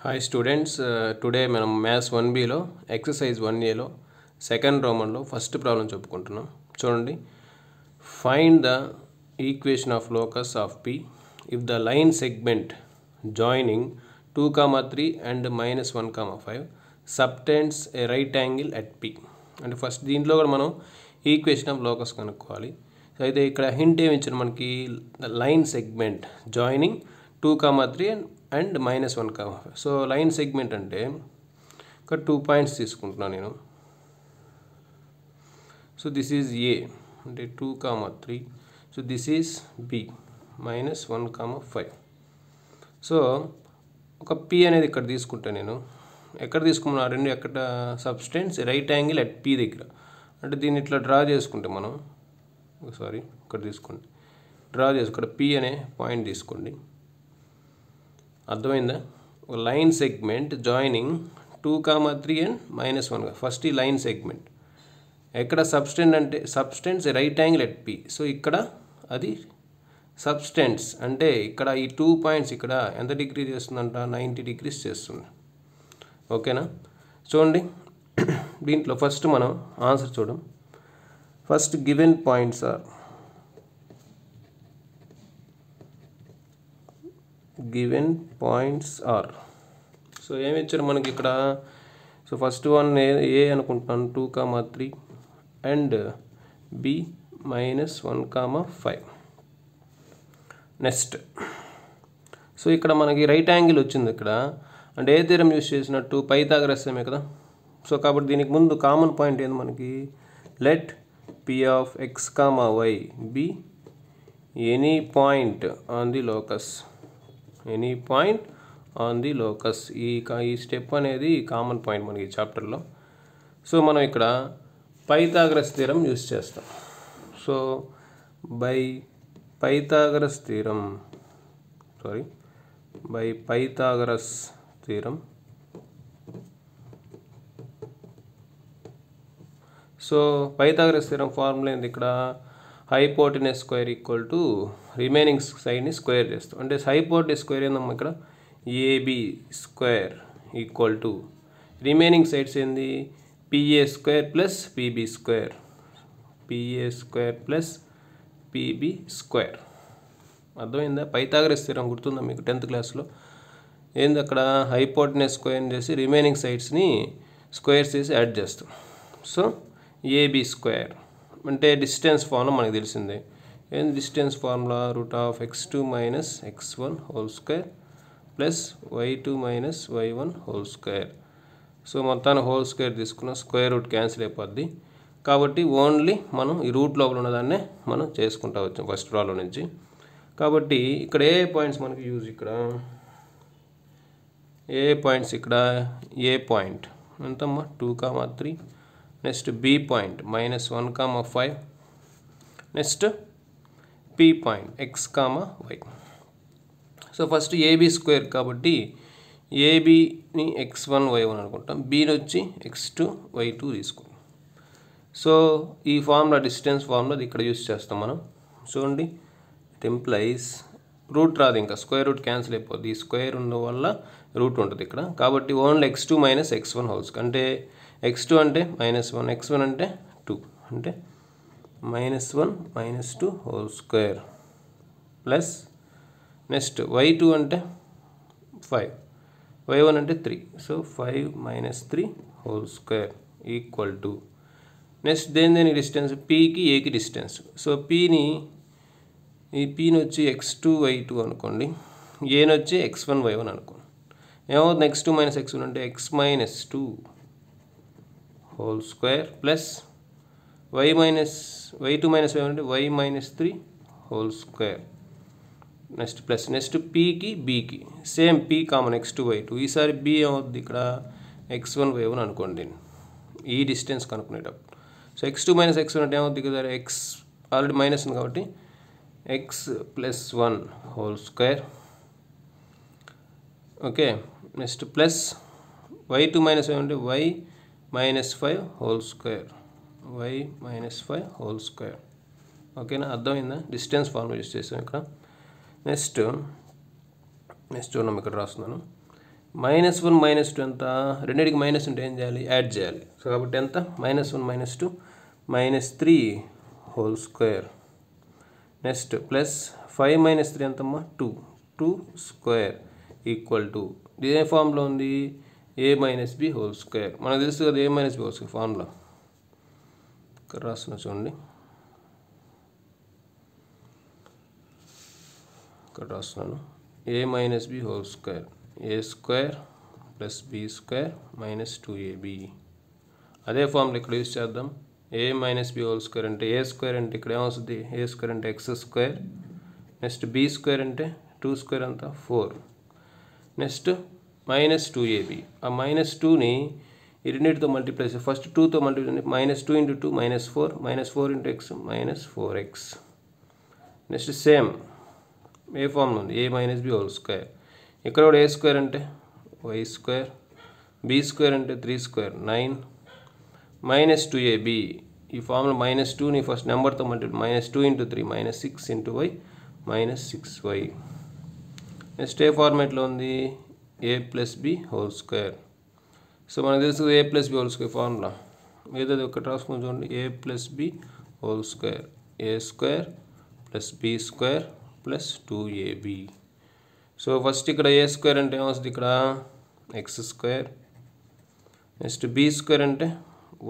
Hi students, today మనం maths 1B లో exercise 1A లో సెకండ్ రోమన్ లో ఫస్ట్ ప్రాబ్లం చెప్పుకుంటున్నాం. చూడండి, find the equation of locus of P if the line segment joining 2, 3 and -1, 5 subtends a right angle at P. అంటే first దీంట్లో కూడా మనం ఈక్వేషన్ ఆఫ్ లోకస్ కనుక్కోవాలి. సో అయితే ఇక్కడ హింట్ ఏమి ఇచ్చారు మనకి, line segment joining 2, 3 and -1, 5. So line segment అంటే ఇక్కడ 2 పాయింట్స్ తీసుకుంటున్నాను నేను. సో దిస్ ఈజ్ ఏ అంటే 2, 3. So this is B -1, 5. So ఒక పి అనేది ఇక్కడ తీసుకుంటా నేను. ఎక్కడ తీసుకున్నాను రెండు ఎక్కడ subtends right angle at P దగ్గర. అంటే దీన్ని ఇట్లా డ్రా చేసుకుంటే మనం ఇక్కడ తీసుకోండి, డ్రా చేసి ఇక్కడ పి అనే పాయింట్ తీసుకోండి. అర్థమైందా? ఒక line segment joining 2, 3 and -1. First ఈ లైన్ సెగ్మెంట్ ఎక్కడ subtends right angle at P. So ఇక్కడ అది సబ్స్టెన్స్ అంటే ఇక్కడ ఈ 2 పాయింట్స్ ఇక్కడ ఎంత డిగ్రీ చేస్తుందంట, 90 degrees చేస్తుంది. ఓకేనా? చూడండి, దీంట్లో ఫస్ట్ మనం ఆన్సర్ చూడం. First given points are so ఏమి ఇచ్చారు మనకి ఇక్కడ. సో ఫస్ట్ వన్ ఏ అనుకుంటున్నాను 2, 3 అండ్ బి -1, 5. నెక్స్ట్ సో ఇక్కడ మనకి రైట్ యాంగిల్ వచ్చింది ఇక్కడ. అంటే ఏ థీరం యూజ్ చేసినట్టు, పైథాగరస్ థీరమే కదా. సో కాబట్టి దీనికి ముందు కామన్ పాయింట్ ఏంది మనకి, let P of x, y be any point on the locus. Any point on the locus. ఈ స్టెప్ అనేది కామన్ పాయింట్ మనకి చాప్టర్లో. సో మనం ఇక్కడ పైథాగరస్ థీరం యూజ్ చేస్తాం. So by Pythagoras theorem so Pythagoras theorem formula ఏంది ఇక్కడ, hypotenuse square equal to remaining సైడ్ని స్క్వేర్ చేస్తాం. అంటే హైపోటెనస్ స్క్వేర్ ఏందమ్మా ఇక్కడ, AB square equal to remaining sides ఏంది, PA square plus PB square. అర్థమైందా? పైథాగరస్ థీరం గుర్తుందా మీకు 10th క్లాస్లో? ఏంది అక్కడ హైపోటెనస్ స్క్వేర్ చేసి రిమైనింగ్ సైడ్స్ని స్క్వేర్స్ చేసి యాడ్ చేస్తాం. సో ఏబి స్క్వేర్ అంటే డిస్టెన్స్ ఫార్ములా మనకు తెలిసిందే. ఏంది distance formula, √(x2 - x1) whole square plus y2 - y1 whole square. So మొత్తాన్ని హోల్ స్క్వేర్ తీసుకున్న స్క్వేర్ రూట్ క్యాన్సిల్ అయిపోద్ది. కాబట్టి ఓన్లీ మనం ఈ రూట్ లోపల ఉన్నదాన్నే మనం చేసుకుంటా వచ్చాం ఫస్ట్ ప్రాబ్లం నుంచి. కాబట్టి ఇక్కడ ఏ పాయింట్స్ మనకి యూజ్, ఇక్కడ ఏ పాయింట్స్, ఇక్కడ ఏ పాయింట్ ఎంతమ్మా 2, 3. Next B point -1, 5. Next P point x, y. So first AB square కాబట్టి ఏబిని x1, y1 అనుకుంటాం, బీని వచ్చి x2, y2 తీసుకుంటాం. సో ఈ ఫార్ములా డిస్టెన్స్ ఫార్ములా ఇక్కడ యూజ్ చేస్తాం మనం. చూడండి, ఇట్ ఎంప్లైస్ రూట్ రాదు, ఇంకా స్క్వేర్ రూట్ క్యాన్సిల్ అయిపోద్ది. ఈ స్క్వేర్ ఉన్న వల్ల రూట్ ఉంటుంది ఇక్కడ. కాబట్టి ఓన్లీ x2 - x1 హోల్స్. అంటే x2 అంటే -1, x1 అంటే 2, అంటే -1 - 2 whole square plus next y2 అంటే 5, y1 అంటే 3. So 5 - 3 whole square equal to next దేని డిస్టెన్స్, పీకి ఏకి డిస్టెన్స్. సో పీని వచ్చి x2, y2 అనుకోండి, ఏని వచ్చి x1, y1 అనుకోండి. ఏమవుతుంది, x2 - x1 అంటే x - 2 whole square plus y2 - y1 అంటే y - 3 whole square. Next plus next పీకి బీకి same P common x2, y2. ఈసారి బి ఏమవుతుంది ఇక్కడ x1, y1 అనుకోండి ఈ డిస్టెన్స్ కనుక్కునేటప్పుడు. సో x2 - x1 అంటే ఏమవుతుంది కదా, x ఆల్రెడీ మైనస్ ఉంది కాబట్టి x + 1 whole square. Okay, next plus y2 - y1 అంటే y -5 whole square, whole square. ఓకేనా? అర్థమైందా? డిస్టెన్స్ ఫార్ములా యూజ్ చేసాం ఇక్కడ. నెక్స్ట్ చూడండి, ఇక్కడ రాస్తున్నాను. -1 -2 ఎంత, రెండింటికి మైనస్ ఉంటే ఏం చేయాలి, యాడ్ చేయాలి. సో కాబట్టి ఎంత, -1 -2 -3 హోల్ స్క్వేర్. నెక్స్ట్ ప్లస్ 5 - 3 ఎంతమ్మా, 2 స్క్వేర్ ఈక్వల్ టు, ఇదే ఫార్ములా ఉంది, a - b హోల్ స్క్వేర్. మనకు తెలుసు కదా a - b whole square formula, ఇక్కడ రాస్తున్నా చూడండి, ఇక్కడ రాస్తున్నాను, a - b whole square, a square plus b square minus 2ab. అదే ఫార్ములా ఇక్కడ యూజ్ చేద్దాం. a - b హోల్ స్క్వేర్ అంటే a స్క్వేర్ అంటే ఇక్కడ ఏమవుతుంది, a స్క్వేర్ అంటే x square, next b square అంటే 2 స్క్వేర్ అంతా 4, నెక్స్ట్ మైనస్ 2ab. ఆ -2ని ఈ రెండింటితో మల్టిప్లై చేసి ఫస్ట్ 2తో multiply, -2 × 2 -4, -4 × x -4x. Next same a formula ఉంది, a - b హోల్ స్క్వేర్. ఇక్కడ కూడా a స్క్వేర్ అంటే y స్క్వేర్, b స్క్వేర్ అంటే 3 స్క్వేర్ 9, -2ab. ఈ ఫార్ములా -2ని ఫస్ట్ నెంబర్తో మల్టిప్లై, -2 × 3 -6 × y -6y. నెక్స్ట్ ఏ ఫార్మేట్లో ఉంది, a + b whole square. So మనకు తెలుసు a + b whole square formula ఏదో ఒకటి రాసుకొని చూడండి, a + b whole square, a square plus b square plus 2ab. So first ఇక్కడ a స్క్వేర్ అంటే ఏమొస్తుంది, ఇక్కడ x square, next b square అంటే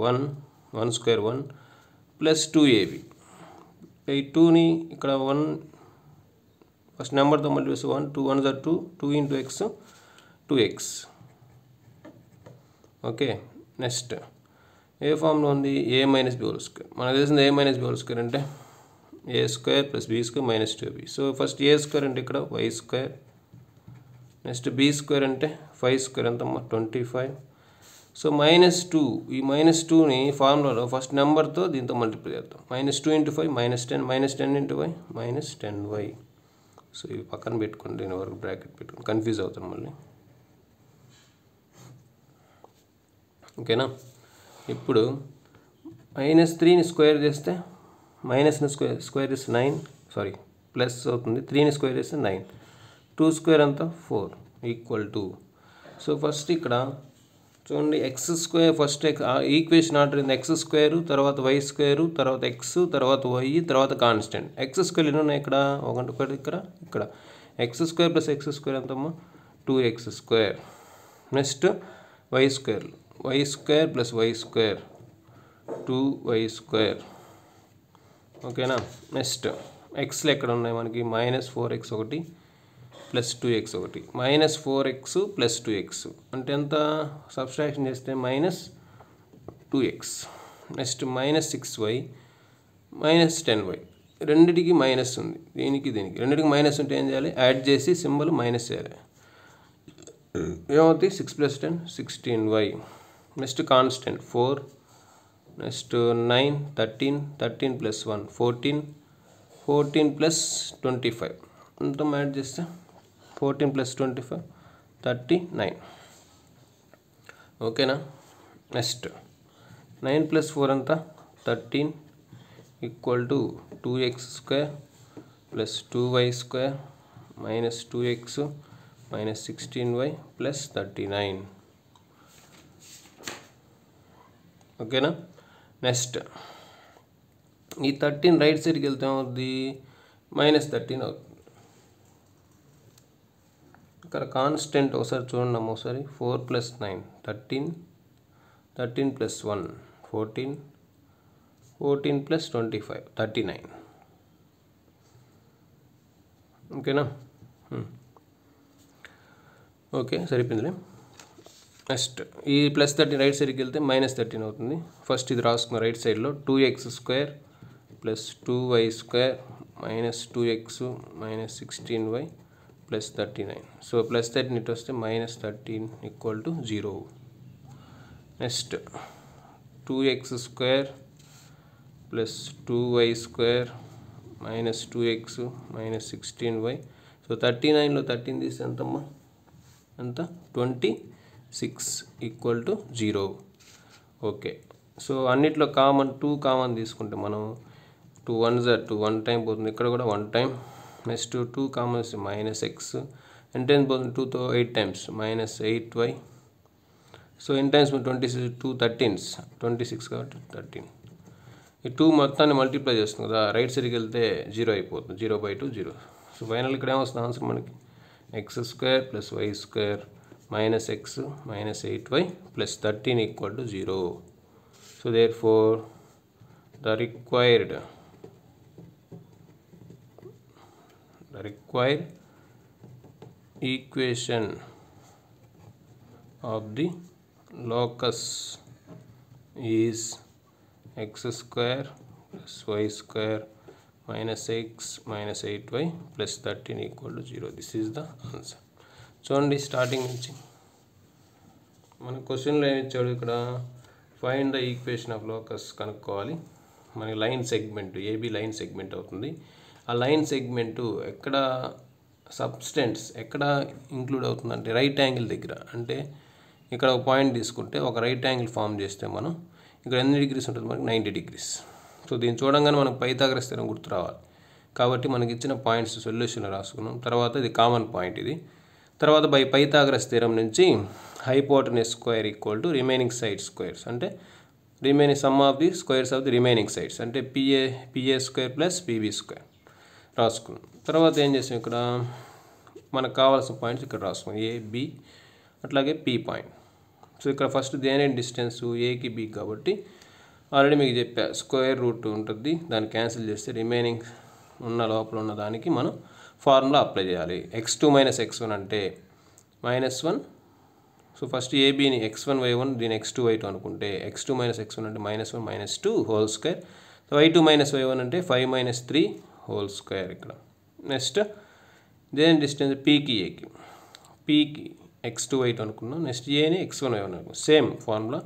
1 స్క్వేర్ 1 ప్లస్ 2ab. ఈ 2ని ఇక్కడ 1 ఫస్ట్ నెంబర్తో మల్టిప్లై చేస్తే 1 2 1 2 2 × x 2x. ఓకే, నెక్స్ట్ ఏ ఫామ్లో ఉంది, a - b హోల్ స్క్వేర్. మనకు తెలిసింది a - b హోల్ స్క్వేర్ అంటే a square plus b square minus 2ab. So first a square అంటే ఇక్కడ y square, next b square అంటే 5 స్క్వేర్ ఎంతమ్మా 25. సో -2, ఈ -2ని ఫార్ములాలో ఫస్ట్ నెంబర్తో దీంతో మల్టిప్లై చేద్దాం, -2 × 5 -10, -10 × y -10y. సో ఇవి పక్కన పెట్టుకోండి, దీని వరకు బ్రాకెట్ పెట్టుకోండి, కన్ఫ్యూజ్ అవుతాను మళ్ళీ. ఓకేనా, ఇప్పుడు -3ని స్క్వేర్ చేస్తే, మైనస్ని స్క్వేర్ చేస్తే 9, సారీ ప్లస్ అవుతుంది, 3ని స్క్వేర్ చేస్తే 9, 2 స్క్వేర్ అంతా 4 ఈక్వల్ టు. సో ఫస్ట్ ఇక్కడ చూడండి, X square first equation order ఉంది, ఎక్స్ స్క్వేరు తర్వాత y స్క్వేరు తర్వాత x తర్వాత y తర్వాత కాన్స్టెంట్. ఎక్స్ స్క్వేర్ ఎన్ని ఉన్నాయి ఇక్కడ, ఒకటి ఇక్కడ X square plus X square ఎంతమ్మా 2x square. Next y square plus y square 2y square. ఓకేనా, నెక్స్ట్ ఎక్స్లు ఎక్కడ ఉన్నాయి మనకి, -4x ఒకటి ప్లస్ 2x ఒకటి, -4x ప్లస్ 2x అంటే ఎంత, సబ్స్ట్రాక్షన్ చేస్తే -2x. నెక్స్ట్ -6y -10y, రెండిటికి మైనస్ ఉంది, దీనికి రెండిటికి మైనస్ ఉంటే ఏం చేయాలి, యాడ్ చేసి సింబల్ మైనస్ చేయాలి, ఏమవుతుంది 6 + 10 16y. నెక్స్ట్ కాన్స్టెంట్ 4, నెక్స్ట్ 9 13 + 1 14 + 25 అంతా యాడ్ చేస్తే 14 + 25 39. ఓకేనా, నెక్స్ట్ 9 + 4 అంతా 13 equal to 2x square plus 2y square minus 2x minus 16y plus 39. ఓకేనా, నెక్స్ట్ ఈ 13 రైట్ సైడ్కి వెళ్తే అవుద్ది -13 అవుతుంది. ఇక్కడ కాన్స్టెంట్ ఒకసారి చూడండి అమ్మ, ఒకసారి 4 + 9 13 + 1 14 + 25 39. ఓకేనా, ఓకే సరిపోయిందిలే. నెక్స్ట్ ఈ +13 రైట్ సైడ్కి వెళ్తే -13 అవుతుంది. ఫస్ట్ ఇది రాసుకున్న రైట్ సైడ్లో 2x square plus 2y square minus 2x minus 16y plus 39. So +13 ఇటు వస్తే -13 equal to 0. Next 2x square plus 2y square minus 2x minus 16y. So 39లో 13 తీస్తే ఎంతమ్మా, ఎంత 26 ఈక్వల్ టు 0. ఓకే, సో అన్నిట్లో కామన్ 2 కామన్ తీసుకుంటే మనం 2 1 1 టైం పోతుంది, ఇక్కడ కూడా 1 time. Next 2 common -x, n times పోతుంది 2తో 8 times minus 8y. So n times 26 2 13s 26 కాబట్టి 13. ఈ 2 మొత్తాన్ని మల్టిప్లై చేస్తుంది కదా, రైట్ సైడ్కి వెళ్తే 0 అయిపోతుంది, 0/2 0. సో ఫైనల్ ఇక్కడ ఏమొస్తుంది ఆన్సర్ మనకి x² + y² minus x minus 8y plus 13 equal to 0. So therefore the required equation of the locus is x² plus y² minus x minus 8y plus 13 equal to 0. This is the answer. చూడండి starting నుంచి మన క్వశ్చన్లో ఏమి ఇచ్చాడు, ఇక్కడ find the equation of locus కనుక్కోవాలి. మనకి line segment AB line segment అవుతుంది. ఆ లైన్ సెగ్మెంట్ ఎక్కడ సబ్స్టెన్స్ ఎక్కడ ఇంక్లూడ్ అవుతుందంటే రైట్ యాంగిల్ దగ్గర. అంటే ఇక్కడ ఒక పాయింట్ తీసుకుంటే ఒక రైట్ యాంగిల్ ఫామ్ చేస్తే మనం ఇక్కడ ఎన్ని డిగ్రీస్ ఉంటుంది మనకి 90 degrees. సో దీన్ని చూడంగానే మనకు పైథాగరస్ థీరం గుర్తు రావాలి. కాబట్టి మనకి ఇచ్చిన పాయింట్స్ సొల్యూషన్లో రాసుకున్నాం. తర్వాత ఇది కామన్ పాయింట్ ఇది. తర్వాత బై పైథాగరస్ థీరం నుంచి hypotenuse square equal to remaining side squares, అంటే remaining sum of the squares of the remaining sides, అంటే PA² ప్లస్ PB² రాసుకున్నాం. తర్వాత ఏం చేసాం, ఇక్కడ మనకు కావాల్సిన పాయింట్స్ ఇక్కడ రాసుకున్నాం, A B అట్లాగే P పాయింట్. సో ఇక్కడ ఫస్ట్ దేని డిస్టెన్స్ ఏకి బి కాబట్టి ఆల్రెడీ మీకు చెప్పా స్క్వేర్ రూట్ ఉంటుంది, దాన్ని క్యాన్సిల్ చేస్తే రిమైనింగ్ ఉన్న లోపల ఉన్న దానికి మనం ఫార్ములా అప్లై చేయాలి. x2 మైనస్ x1 అంటే -1. సో ఫస్ట్ ఏబీని x1 y1 దీని x2 y2 అనుకుంటే x2 మైనస్ x1 అంటే -1 - 2 whole square. y2 minus y1 అంటే 5 - 3 హోల్ స్క్వేర్. ఇక్కడ నెక్స్ట్ దేని డిస్టెన్స్ పీకి ఏకి, పీకి x2 y2 అనుకున్నాం. నెక్స్ట్ ఏని x1 y1 అనుకున్నాం. Same formula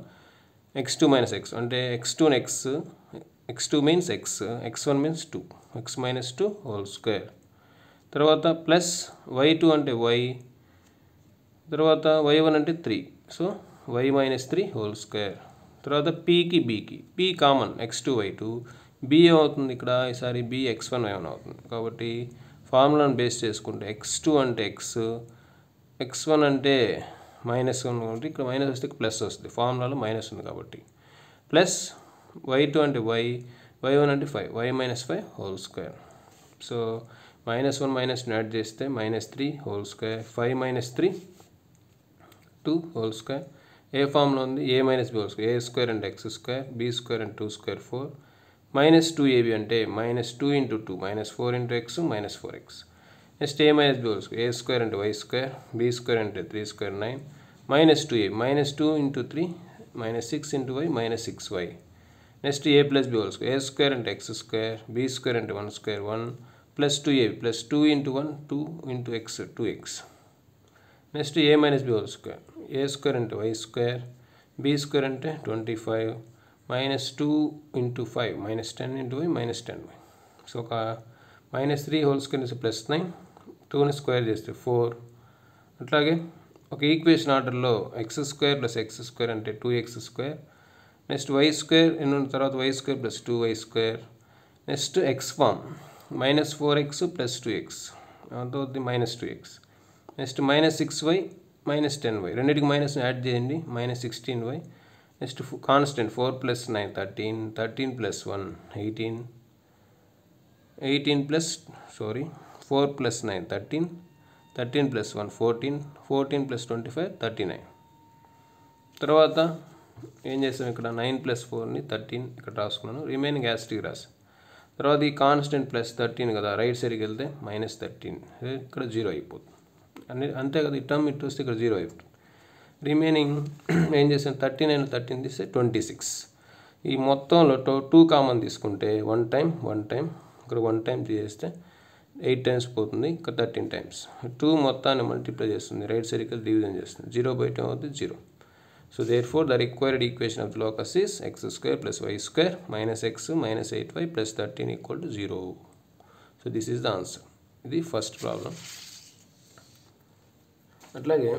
x2 minus x అంటే x2 x2 means x, x1 means 2, x - 2 whole square. తర్వాత ప్లస్ y2 అంటే y, తర్వాత y1 అంటే 3, సో y - 3 హోల్ స్క్వేర్. తర్వాత పీకి బీకి, P common x2 y2, B ఏమవుతుంది ఇక్కడ ఈసారి బి x1 y1 అవుతుంది. కాబట్టి ఫార్ములాను బేస్ చేసుకుంటే x2 అంటే x, x1 అంటే -1 కాబట్టి ఇక్కడ మైనస్ వస్తే ప్లస్ వస్తుంది, ఫార్ములాలో మైనస్ ఉంది కాబట్టి ప్లస్ y2 అంటే y, y1 అంటే 5, y - 5 whole square. So -1 - add చేస్తే -3 హోల్ స్క్వేర్, 5 - 3 2 హోల్ స్క్వేర్. ఏ ఫామ్లో ఉంది a - b whole square, a² అంటే x², b² అంటే 2² 4, -2ab అంటే -2 × 2 -4 × x -4x. Next a - b whole square, a² అంటే y², b² అంటే 3² 9, -2a -2 × 3 -6 × y -6y. Next a + b whole square, a² అంటే x², b² అంటే 1² 1, plus 2ab plus 2 × 1 2 × x 2x. Next a - b whole square, a² అంటే y², b² అంటే 25, -2 × 5 -10 × y -10y. So ఒక -3 whole square నుంచి +9, 2ని square చేస్తే 4. అట్లాగే ఒక ఈక్వేషన్ ఆర్డర్లో x² + x² అంటే 2x², నెక్స్ట్ y² తర్వాత y² + 2y², next x form -4x + 2x అవుతుంది -2x. నెక్స్ట్ -6y -10y, రెండింటికి మైనస్ యాడ్ చేయండి -16y. Next constant 4 + 9 13, 13 + 1 18, 4 + 9 13, 13 + 1 14, 14 + 25 39. తర్వాత ఏం చేస్తాం, ఇక్కడ 9 + 4ని 13 ఇక్కడ రాసుకున్నాను, రిమైనింగ్ యాస్టిక్ రాసి. తర్వాత ఈ కాన్స్టెంట్ +13 కదా, రైట్ సైడ్కి వెళ్తే -13, ఇక్కడ 0 అయిపోతుంది. అంతే కదా, ఈ టర్మ్ ఇటు వస్తే ఇక్కడ 0 అయిపోతుంది. రిమైనింగ్ ఏం చేసాను, 39 + 13 తీస్తే 26. ఈ మొత్తంలో 2 కామన్ తీసుకుంటే 1 టైం ఇక్కడ 1 టైం తీసేస్తే 8 టైమ్స్ పోతుంది, ఇక్కడ 13 టైమ్స్. 2 మొత్తాన్ని మల్టిప్లై చేస్తుంది, రైట్ సైడ్కి డివిజన్ చేస్తుంది, 0/2 అవుతుంది 0. So therefore the required equation of the locus is x² + y² minus x minus 8y plus 13 equal to 0. So this is the answer. This is the first problem. అట్లాగే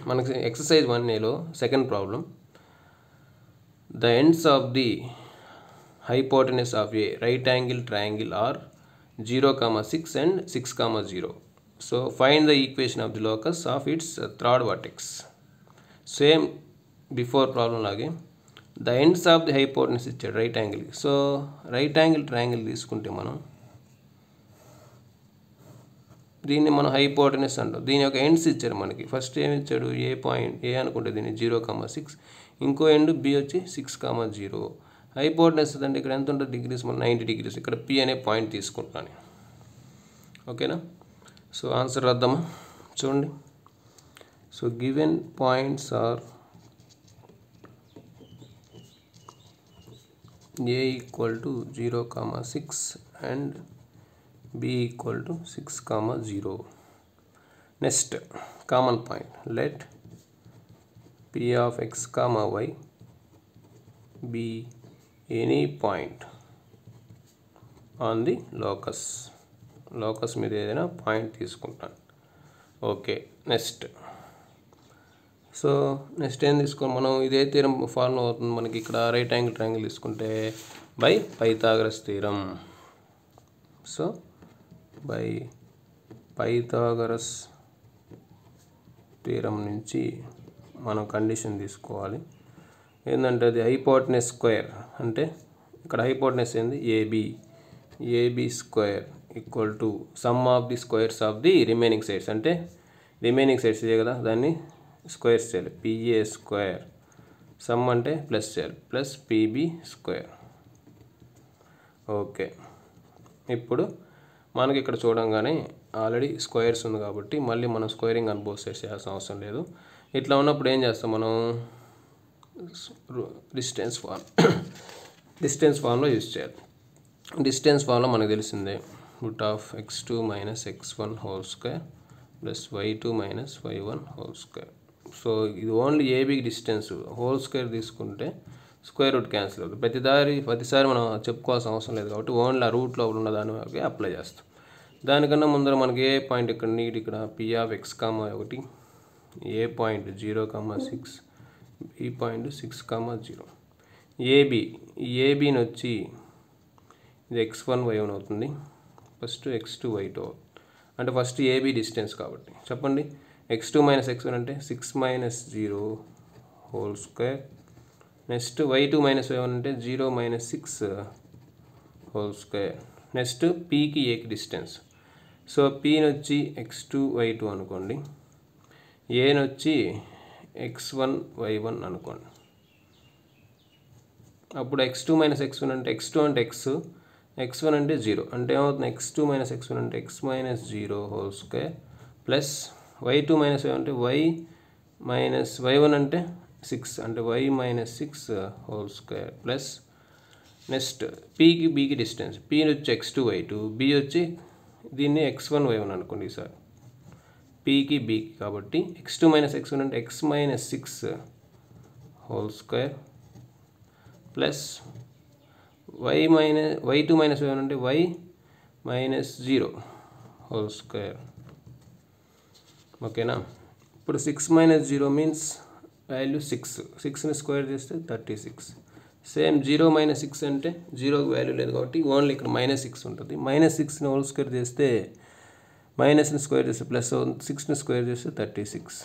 మనకి exercise 1లో second problem. The ends of the hypotenuse of a right angle triangle are 0, 6 and 6, 0. So find the equation of the locus of its third vertex. Same before problem lage the ends of the hypotenuse ఇచ్చాడు right angle. So right angle triangle తీసుకుంటే మనం దీన్ని మనం hypotenuse అంటాం. దీని యొక్క ends ఇచ్చారు మనకి. ఫస్ట్ ఏమి ఇచ్చాడు, ఏ పాయింట్ ఏ అనుకుంటే దీన్ని 0, 6, ఇంకో ఎండ్ బి వచ్చి 6, 0. హైపోటెనస్ అంటే ఇక్కడ ఎంత ఉంటుంది డిగ్రీస్, మనం 90 degrees. ఇక్కడ పి అనే పాయింట్ తీసుకుంటాను. ఓకేనా. సో ఆన్సర్ రాద్దామా చూడండి. So given points are a equal to 0, 6 and b equal to 6, 0. Next common point, let p of x, y be any point on the locus. Locus మీద ఏదైనా point తీసుకుంటాను. Okay. So next ఏం తీసుకోవాలి మనం, ఇదే theorem follow అవుతుంది మనకి. ఇక్కడ రైట్ యాంగిల్ ట్రయాంగిల్ తీసుకుంటే by Pythagoras theorem. So by Pythagoras theorem నుంచి మనం కండిషన్ తీసుకోవాలి. ఏంటంటే అది హైపోటెనస్ స్క్వేర్, అంటే ఇక్కడ హైపోటెనస్ ఏంది AB square equal to sum of the squares of the remaining sides. అంటే రిమైనింగ్ సైడ్స్ ఇదే కదా, దాన్ని స్క్వేర్స్ చేయాలి. పిఏ స్క్వేర్ సమ్ అంటే ప్లస్ చేయాలి, ప్లస్ పిబి స్క్వేర్. ఓకే. ఇప్పుడు మనకి ఇక్కడ చూడంగానే ఆల్రెడీ స్క్వేర్స్ ఉంది కాబట్టి మళ్ళీ మనం స్క్వేరింగ్ అని బోత్ సైడ్స్ చేయాల్సిన అవసరం లేదు. ఇట్లా ఉన్నప్పుడు ఏం చేస్తాం మనం, డిస్టెన్స్ ఫార్మ్లో యూజ్ చేయాలి. డిస్టెన్స్ ఫార్మ్లో మనకు తెలిసిందే, root of x2 - x1 whole square plus y2 - y1 whole square. So ఇది only AB distance, whole square తీసుకుంటే స్క్వేర్ రూట్ క్యాన్సిల్ అవుతుంది. ప్రతిసారి మనం చెప్పుకోవాల్సిన అవసరం లేదు కాబట్టి ఓన్లీ ఆ రూట్లో ఉన్న దానికి అప్లై చేస్తాం. దానికన్నా ముందర మనకి ఏ పాయింట్ ఇక్కడ నీట్, ఇక్కడ P of x, 1, A point 0, 6, ఈ పాయింట్ 6, 0. ఏబీని వచ్చి ఇది x1, y1 అవుతుంది. ఫస్ట్ x2, y2 అంటే ఫస్ట్ ఏబీ డిస్టెన్స్ కాబట్టి చెప్పండి. x2 - x1 అంటే 6 - 0 whole square. Next y2 - y1 అంటే 0 - 6 హోల్ స్క్వేర్. నెక్స్ట్ పీకి ఏకి డిస్టెన్స్. సో పీని వచ్చి x2, y2 అనుకోండి, ఏని వచ్చి x1, y1 అనుకోండి. అప్పుడు x2 - x1 అంటే x2 అంటే x1 అంటే 0 అంటే ఏమవుతుంది, x2 - x1 అంటే x - 0 whole square plus y2 - y1 అంటే y - y1 అంటే 6 అంటే y - 6 whole square plus next పీకి బీకి డిస్టెన్స్. పీ వచ్చి x2, y2, బి వచ్చి దీన్ని x1, y1 అనుకోండి ఈసారి. పీకి బీకి కాబట్టి x2 - x1 అంటే x - 6 whole square plus y2 - y1 అంటే y - 0 హోల్ స్క్వేర్. ఓకేనా. ఇప్పుడు 6 - 0 మీన్స్ వాల్యూ 6. 6ని స్క్వేర్ చేస్తే 36. సేమ్ 0 - 6 అంటే 0కి వాల్యూ లేదు కాబట్టి ఓన్లీ ఇక్కడ -6 ఉంటుంది. -6ని హోల్ స్క్వేర్ చేస్తే మైనస్ని స్క్వేర్ చేస్తే ప్లస్, 6ని స్క్వేర్ చేస్తే 36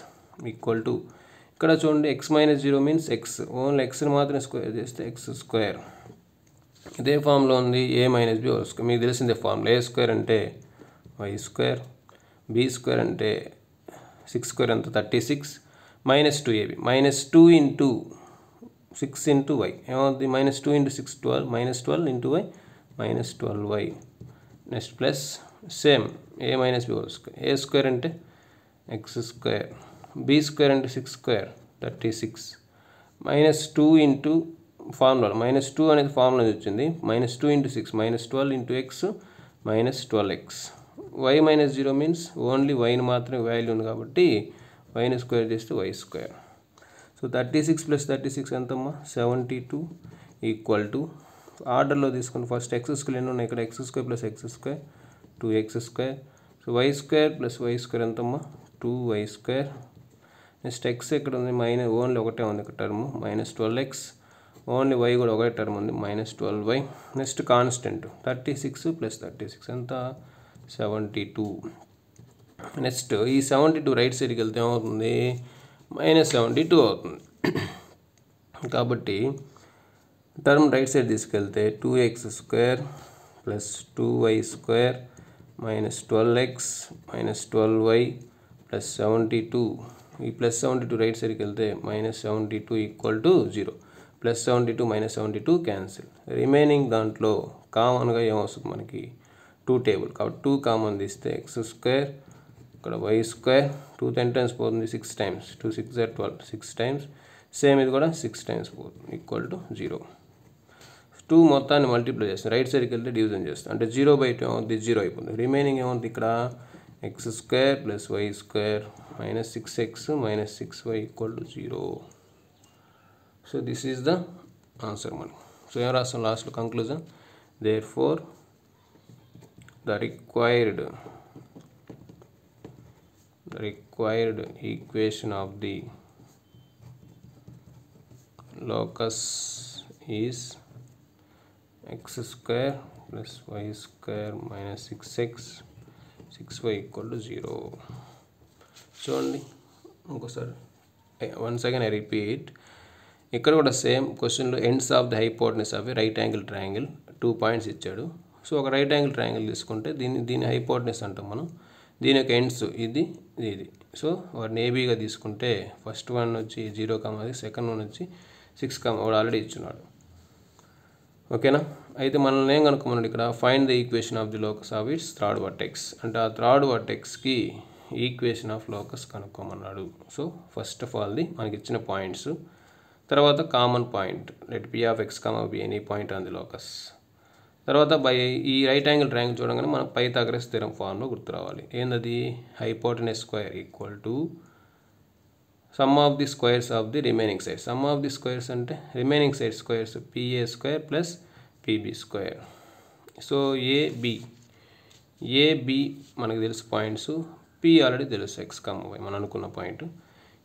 ఈక్వల్ టు ఇక్కడ చూడండి x - 0 మీన్స్ x, ఓన్లీ xని మాత్రమే స్క్వేర్ చేస్తే x స్క్వేర్. ఇదే ఫామ్లో ఉంది a - b హోల్ స్క్వేర్. మీకు తెలిసిందే ఫార్ములా. a స్క్వేర్ అంటే y స్క్వేర్, b స్క్వేర్ అంటే 6 స్క్వేర్ అంత 36 -2ab -2 ఇంటూ 6 ఇంటూ y ఏమవుతుంది, -2 into 6 12, -12 into y -12y. Next plus same a - b whole square. a square అంటే x స్క్వేర్, b స్క్వేర్ అంటే 6 square 36 -2 into formula, -2 అనేది ఫార్ములా వచ్చింది. -2 into 6 -12 into x -12x. y - 0 means only వైని మాత్రమే value ఉంది కాబట్టి వైని స్క్వేర్ చేస్తే y స్క్వేర్. సో 36 + 36 ఎంతమ్మా 72 ఈక్వల్ టు ఆర్డర్లో తీసుకుని ఫస్ట్ x స్క్వేర్ ఎన్ని ఉన్నాయి ఇక్కడ, x square + x square 2x square. So y square + y square ఎంతమ్మా 2y స్క్వేర్. నెక్స్ట్ x ఎక్కడ ఉంది, ఓన్లీ ఒకటే ఉంది ఇక్కడ టర్మ్, -12x ఓన్లీ y కూడా ఒకే టర్మ్ ఉంది -12y. నెక్స్ట్ కాన్స్టెంట్ 36 + 36 ఎంత 72. నెక్స్ట్ ఈ 72 రైట్ సైడ్కి వెళ్తే ఏమవుతుంది -72 అవుతుంది. కాబట్టి టర్మ్ రైట్ సైడ్ తీసుకెళ్తే 2x² + 2y² -12x -12y + 72. ఈ +72 రైట్ సైడ్కి వెళ్తే -72 = 0. +72 -72 క్యాన్సిల్. రిమైనింగ్ దాంట్లో కామన్గా ఏమొస్తుంది మనకి 2 టేబుల్ కాబట్టి 2 కామన్ తీస్తే x² ఇక్కడ y². 2 10 టైమ్స్ పోతుంది 6 టైమ్స్ 2 6 12 6 టైమ్స్. సేమ్ ఇది కూడా 6 టైమ్స్ పోతుంది = 0. 2 మొత్తాన్ని మల్టిప్లై చేస్తాం రైట్ సైడ్కి వెళ్తే డివిజన్ చేస్తాం అంటే 0/2 ఏమవుతుంది 0 అయిపోతుంది. రిమైనింగ్ ఏమవుతుంది ఇక్కడ x² + y² -6x -6y = 0. So this is the answer మనకి. సో ఏం రాస్తాం లాస్ట్లో conclusion therefore the required equation of the locus is x² + y² -6x 6y = 0. చూడండి ఇంకోసారి వన్స్ అగైన్ ఐ రిపీట్. ఇక్కడ కూడా సేమ్ క్వశ్చన్లో ends of the hypotenuse of A right angle triangle 2 points ఇచ్చాడు. సో ఒక రైట్ యాంగిల్ ట్రయాంగిల్ తీసుకుంటే దీని hypotenuse అంటాం మనం. దీని యొక్క ఎండ్స్ ఇది. సో వాటిని ఏబీగా తీసుకుంటే ఫస్ట్ వన్ వచ్చి 0, సెకండ్ వన్ వచ్చి 6, వాడు ఆల్రెడీ ఇచ్చున్నాడు. ఓకేనా. అయితే మనల్ని ఏం కనుక్కోమన్నాడు ఇక్కడ find the equation of the locus of its third vertex అంటే ఆ థర్డ్ వర్టెక్స్కి ఈక్వేషన్ ఆఫ్ లోకస్ కనుక్కోమన్నాడు. సో ఫస్ట్ ఆఫ్ ఆల్ మనకి ఇచ్చిన పాయింట్స్, తర్వాత common point let p of x, b any point on the locus. తర్వాత ఈ right angle triangle చూడగానే మనం పైథాగరస్ థియరం ఫార్ములా గుర్తు రావాలి. ఏందది hypotenuse square = sum of the squares of the remaining sides. Sum of the squares అంటే remaining side squares pa² + pb². So AB మనకు తెలుసు పాయింట్స్, p ఆల్రెడీ తెలుసు x, y మనం అనుకున్న పాయింట్.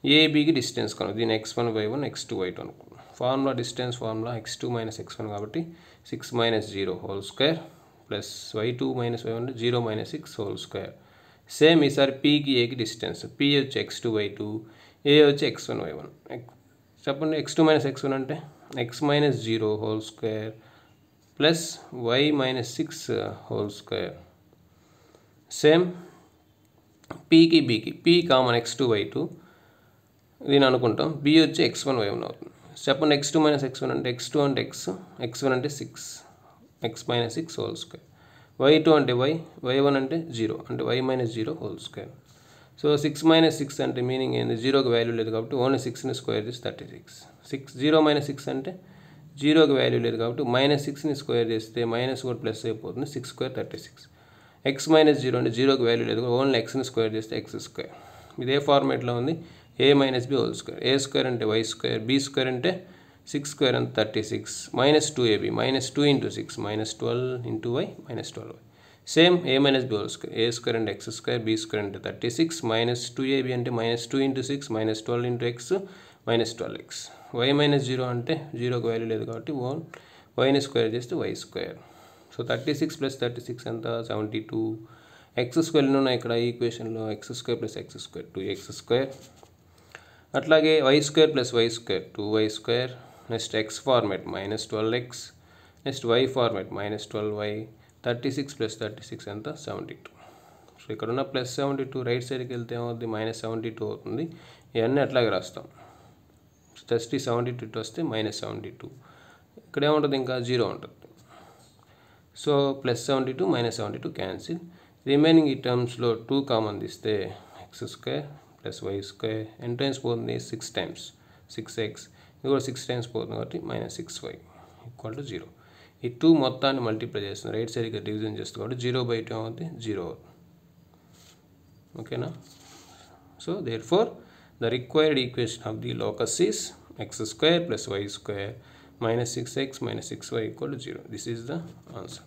ఏబికి డిస్టెన్స్ కను దీని x1 y1 x2 y2 అనుకున్నాం. Formula distance formula x2 - x1 కాబట్టి 6 - 0 2 ప్లస్ y2 - y1 0 - 6 2. సేమ్ ఈసారి pకి ఏకి డిస్టెన్స్ p వచ్చి x2 y2, ఏ వచ్చి x1 y1. చెప్పండి x2 - x1 అంటే x - 0 2 ప్లస్ y - 6 2. సేమ్ pకి bకి p కామన్ x2 y2 దీని అనుకుంటాం. b వచ్చి x1 y1 అవుతుంది. చెప్పండి x2 - x1 అంటే x2 అంటే x, x1 అంటే 6, x - 6 2. y2 అంటే y, y1 అంటే 0 అంటే y - 0 2. సో 6 - 6 అంటే మీనింగ్ ఏంది 0కి వాల్యూ లేదు కాబట్టి ఓన్లీ 6ని స్క్వేర్ చేసి 36. 0 - 6 అంటే 0కి వాల్యూ లేదు కాబట్టి -6ని స్క్వేర్ చేస్తే మైనస్ కూడా ప్లస్ అయిపోతుంది 6 2 36. x - 0 అంటే 0కి వాల్యూ లేదు ఓన్లీ xని స్క్వేర్ చేస్తే x². ఇదే ఫార్మేట్లో ఉంది a - b (2). a² అంటే y², b² అంటే 6² అంటే 36 -2ab -2 × 6 -12 × y -12y. Same a - b (2). a² అంటే x², b² అంటే 36 -2ab అంటే -2 × 6 -12 × x -12x. y - 0 అంటే 0కి వాల్యూ లేదు కాబట్టి yని స్క్వేర్ చేస్తే y². సో 36 + 36 ఎంత 72. x² ఉన్నాయి ఇక్కడ ఈక్వేషన్లో x² + x², 2x². అట్లాగే y² + y² 2y². Next x format -12x, next y format -12y. 36 + 36 ఎంత 72. సో ఇక్కడ ఉన్న +72 రైట్ సైడ్కి వెళ్తే ఏమవుతుంది -72 అవుతుంది. ఇవన్నీ అట్లాగే రాస్తాం. జస్ట్ ఈ 72 వస్తే -72. ఇక్కడ ఏముంటుంది ఇంకా 0 ఉంటుంది. So +72 -72 cancel. రిమైనింగ్ ఈ టర్మ్స్లో 2 కామన్ తీస్తే x² + y² ఎన్ని టైమ్స్ పోతుంది 6 టైమ్స్ 6x. ఇది కూడా 6 టైమ్స్ పోతుంది కాబట్టి -6y = 0. ఈ 2 మొత్తాన్ని మల్టిప్లై చేస్తుంది రైట్ సైడ్కి డివిజన్ చేస్తుంది కాబట్టి 0/2 అవుతుంది 0 అవుతుంది. ఓకేనా. So therefore the required equation of the locus is x² + y² -6x - 6y = 0. This is the answer.